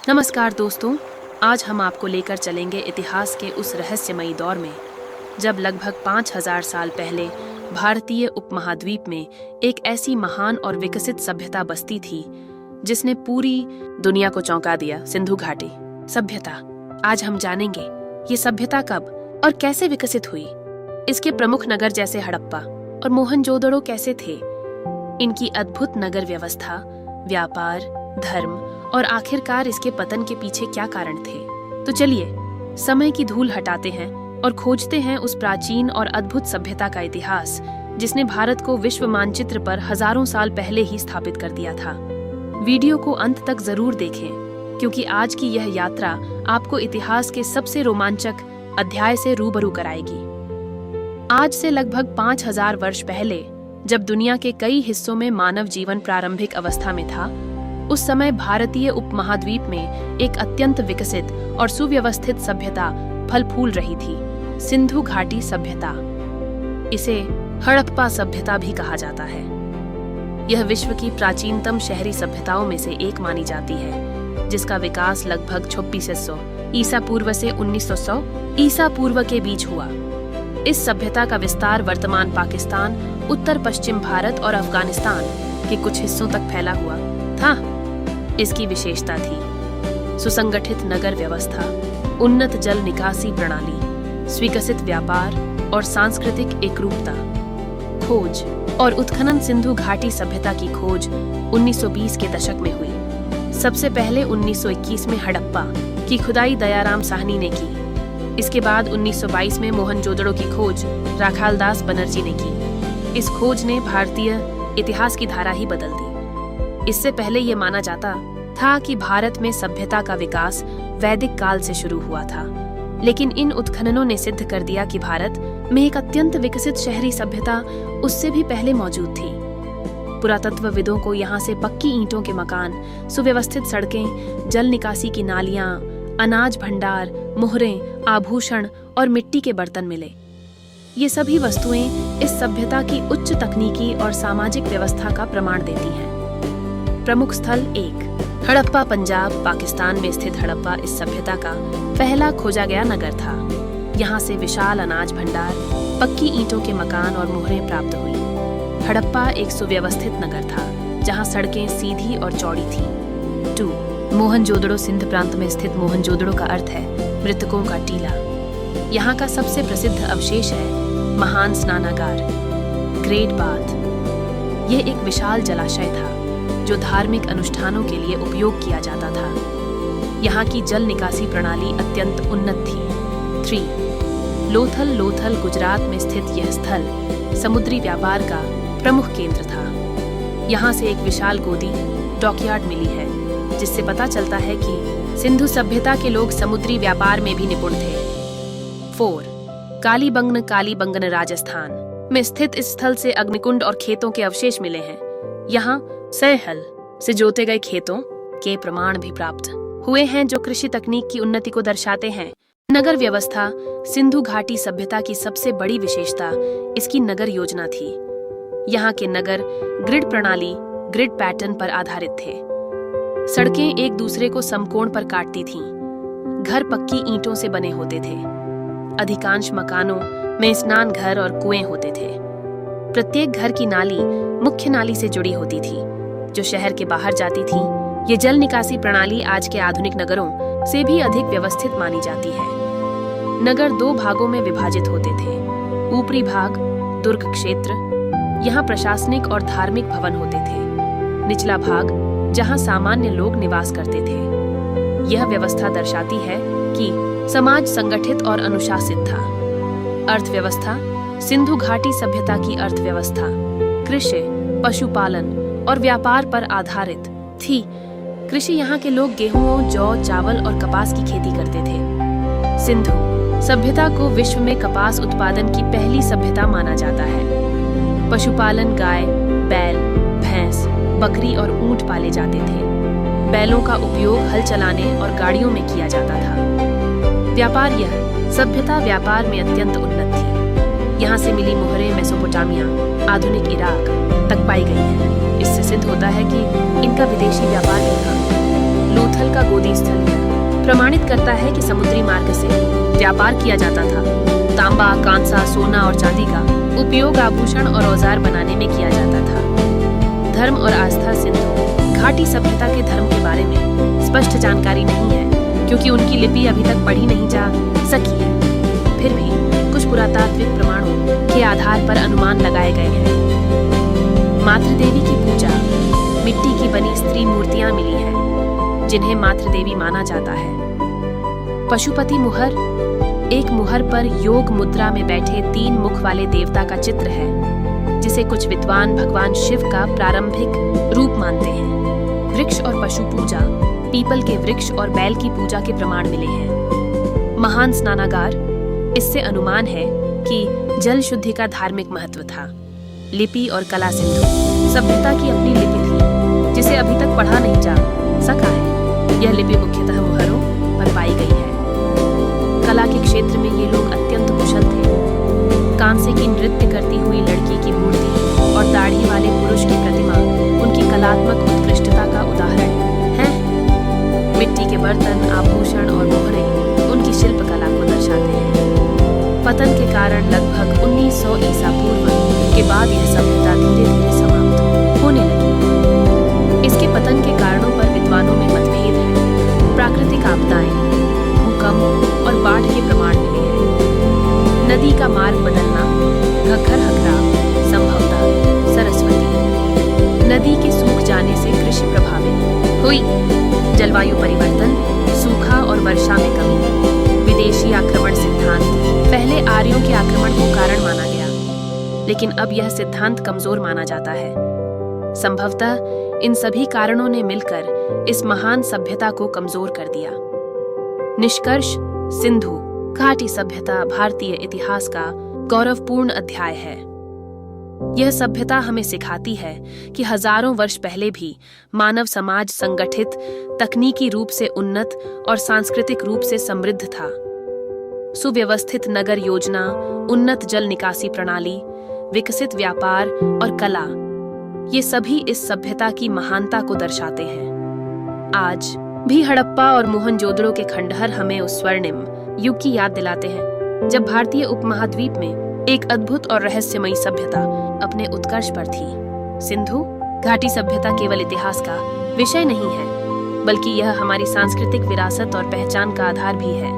नमस्कार दोस्तों, आज हम आपको लेकर चलेंगे इतिहास के उस रहस्यमयी दौर में जब लगभग 5000 साल पहले भारतीय उपमहाद्वीप में एक ऐसी महान और विकसित सभ्यता बसती थी जिसने पूरी दुनिया को चौंका दिया। सिंधु घाटी सभ्यता। आज हम जानेंगे ये सभ्यता कब और कैसे विकसित हुई, इसके प्रमुख नगर जैसे हड़प्पा और मोहनजोदड़ो कैसे थे, इनकी अद्भुत नगर व्यवस्था, व्यापार, धर्म और आखिरकार इसके पतन के पीछे क्या कारण थे। तो चलिए समय की धूल हटाते हैं और खोजते हैं उस प्राचीन और अद्भुत सभ्यता का इतिहास जिसने भारत को विश्व मानचित्र पर हजारों साल पहले ही स्थापित कर दिया था। वीडियो को अंत तक जरूर देखें क्योंकि आज की यह यात्रा आपको इतिहास के सबसे रोमांचक अध्याय से रूबरू कराएगी। आज से लगभग 5000 वर्ष पहले जब दुनिया के कई हिस्सों में मानव जीवन प्रारंभिक अवस्था में था, उस समय भारतीय उपमहाद्वीप में एक अत्यंत विकसित और सुव्यवस्थित सभ्यता फल फूल रही थी, सिंधु घाटी सभ्यता। इसे हड़प्पा सभ्यता भी कहा जाता है। यह विश्व की प्राचीनतम शहरी सभ्यताओं में से एक मानी जाती है, जिसका विकास लगभग 2600 ईसा पूर्व से 1900 ईसा पूर्व के बीच हुआ। इस सभ्यता का विस्तार वर्तमान पाकिस्तान, उत्तर पश्चिम भारत और अफगानिस्तान के कुछ हिस्सों तक फैला हुआ था। इसकी विशेषता थी सुसंगठित नगर व्यवस्था, उन्नत जल निकासी प्रणाली, स्वीकृत व्यापार और सांस्कृतिक एकरूपता। खोज और उत्खनन। सिंधु घाटी सभ्यता की खोज 1920 के दशक में हुई। सबसे पहले 1921 में हड़प्पा की खुदाई दयाराम साहनी ने की। इसके बाद 1922 में मोहनजोदड़ो की खोज राखालदास बनर्जी ने की। इस खोज ने भारतीय इतिहास की धारा ही बदल दी। इससे पहले ये माना जाता था कि भारत में सभ्यता का विकास वैदिक काल से शुरू हुआ था, लेकिन इन उत्खननों ने सिद्ध कर दिया कि भारत में एक अत्यंत विकसित शहरी सभ्यता उससे भी पहले मौजूद थी। पुरातत्वविदों को यहाँ से पक्की ईंटों के मकान, सुव्यवस्थित सड़कें, जल निकासी की नालियां, अनाज भंडार, मोहरें, आभूषण और मिट्टी के बर्तन मिले। ये सभी वस्तुएं इस सभ्यता की उच्च तकनीकी और सामाजिक व्यवस्था का प्रमाण देती हैं। प्रमुख स्थल 1, हड़प्पा पंजाब, पाकिस्तान में स्थित हड़प्पा इस सभ्यता का पहला खोजा गया नगर था। यहाँ से विशाल अनाज भंडार, पक्की ईंटों के मकान और मोहरें प्राप्त हुई। हड़प्पा एक सुव्यवस्थित नगर था जहाँ सड़कें सीधी और चौड़ी थीं। 2, मोहनजोदड़ो। सिंध प्रांत में स्थित मोहनजोदड़ो का अर्थ है मृतकों का टीला। यहाँ का सबसे प्रसिद्ध अवशेष है महान स्नानागार, ग्रेट बाथ। ये एक विशाल जलाशय था जो धार्मिक अनुष्ठानों के लिए उपयोग किया जाता था। यहाँ की जल निकासी प्रणाली अत्यंत उन्नत थी। 3, लोथल। लोथल गुजरात में स्थित यह स्थल समुद्री व्यापार का प्रमुख केंद्र था। यहाँ से एक विशाल गोदी डॉकयार्ड मिली है, जिससे पता चलता है कि सिंधु सभ्यता के लोग समुद्री व्यापार में भी निपुण थे। 4, कालीबंगन। कालीबंगन राजस्थान में स्थित इस स्थल से अग्निकुंड और खेतों के अवशेष मिले हैं। यहाँ हल से जोते गए खेतों के प्रमाण भी प्राप्त हुए हैं जो कृषि तकनीक की उन्नति को दर्शाते हैं। नगर व्यवस्था। सिंधु घाटी सभ्यता की सबसे बड़ी विशेषता इसकी नगर योजना थी। यहाँ के नगर ग्रिड प्रणाली, ग्रिड पैटर्न पर आधारित थे। सड़कें एक दूसरे को समकोण पर काटती थीं। घर पक्की ईंटों से बने होते थे। अधिकांश मकानों में स्नान घर और कुएं होते थे। प्रत्येक घर की नाली मुख्य नाली से जुड़ी होती थी जो शहर के बाहर जाती थी। ये जल निकासी प्रणाली आज के आधुनिक नगरों से भी अधिक व्यवस्थित मानी जाती है। नगर 2 भागों में विभाजित होते थे। ऊपरी भाग दुर्ग क्षेत्र, यहाँ प्रशासनिक और धार्मिक भवन होते थे। निचला भाग जहाँ सामान्य लोग निवास करते थे। यह व्यवस्था दर्शाती है कि समाज संगठित और अनुशासित था। अर्थव्यवस्था। सिंधु घाटी सभ्यता की अर्थव्यवस्था कृषि, पशुपालन और व्यापार पर आधारित थी। कृषि। यहाँ के लोग गेहूं, जौ, चावल और कपास की खेती करते थे। सिंधु सभ्यता को विश्व में कपास उत्पादन की पहली सभ्यता माना जाता है। पशुपालन। गाय, बैल, भैंस, बकरी और ऊंट पाले जाते थे। बैलों का उपयोग हल चलाने और गाड़ियों में किया जाता था। व्यापार। यह सभ्यता व्यापार में अत्यंत उन्नत थी। यहाँ से मिली मोहरें मेसोपोटामिया, आधुनिक इराक तक पाई गई हैं। इससे सिद्ध होता है कि इनका विदेशी व्यापार भी था। लूथल का गोदी स्थल प्रमाणित करता है कि समुद्री मार्ग से व्यापार किया जाता था। तांबा, कांसा, सोना और चांदी का उपयोग आभूषण और औजार बनाने में किया जाता था। धर्म और आस्था सिंधु घाटी सभ्यता के धर्म के बारे में स्पष्ट जानकारी नहीं है, क्योंकि उनकी लिपि अभी तक पढ़ी नहीं जा सकी है। फिर भी कुछ पुरातात्विक प्रमाणों के आधार पर अनुमान लगाए गए हैं। मातृदेवी की पूजा, मिट्टी की बनी स्त्री मूर्तियां मिली हैं, जिन्हें मातृदेवी माना जाता है। पशुपति मुहर, एक मुहर पर योग मुद्रा में बैठे 3 मुख वाले देवता का चित्र है, जिसे कुछ विद्वान भगवान शिव का प्रारंभिक रूप मानते हैं। वृक्ष और पशु पूजा, पीपल के वृक्ष और बैल की पूजा के प्रमाण मिले हैं। महान स्नानागार, इससे अनुमान है कि जल शुद्धि का धार्मिक महत्व था। लिपि और कला सिंधु सभ्यता की अपनी लिपि थी, जिसे अभी तक पढ़ा नहीं जा सका है। यह लिपि मुख्यतः मुहरों पर पाई गई है। कला के क्षेत्र में ये लोग अत्यंत कुशल थे। कांसे की नृत्य करती हुई लड़की की मूर्ति और दाढ़ी वाले पुरुष की प्रतिमा उनकी कलात्मक उत्कृष्टता का उदाहरण है। मिट्टी के बर्तन, आभूषण और मोहरे उनकी शिल्प कला को दर्शाते हैं। पतन के कारण लगभग 1900 ईसा पूर्व के बाद यह सभ्यता धीरे धीरे समाप्त होने लगी। इसके पतन के कारणों पर विद्वानों में मतभेद है। प्राकृतिक आपदाएं, भूकंप और बाढ़ के प्रमाण मिले हैं। नदी का मार्ग बदलना, घग्घर हकराव, संभवतः सरस्वती नदी के सूख जाने से कृषि प्रभावित हुई। जलवायु परिवर्तन, सूखा और वर्षा में कमी, विदेशी आक्रमण सिद्धांत पहले आर्यों के आक्रमण को कारण माना गया, लेकिन अब यह सिद्धांत कमजोर माना जाता है। संभवतः इन सभी कारणों ने मिलकर इस महान सभ्यता को कमजोर कर दिया। निष्कर्ष, सिंधु घाटी सभ्यता भारतीय इतिहास का गौरवपूर्ण अध्याय है। यह सभ्यता हमें सिखाती है कि हजारों वर्ष पहले भी मानव समाज संगठित, तकनीकी रूप से उन्नत और सांस्कृतिक रूप से समृद्ध था। सुव्यवस्थित नगर योजना, उन्नत जल निकासी प्रणाली, विकसित व्यापार और कला, ये सभी इस सभ्यता की महानता को दर्शाते हैं। आज भी हड़प्पा और मोहनजोदड़ो के खंडहर हमें उस स्वर्णिम युग की याद दिलाते हैं, जब भारतीय उपमहाद्वीप में एक अद्भुत और रहस्यमयी सभ्यता अपने उत्कर्ष पर थी। सिंधु घाटी सभ्यता केवल इतिहास का विषय नहीं है, बल्कि यह हमारी सांस्कृतिक विरासत और पहचान का आधार भी है।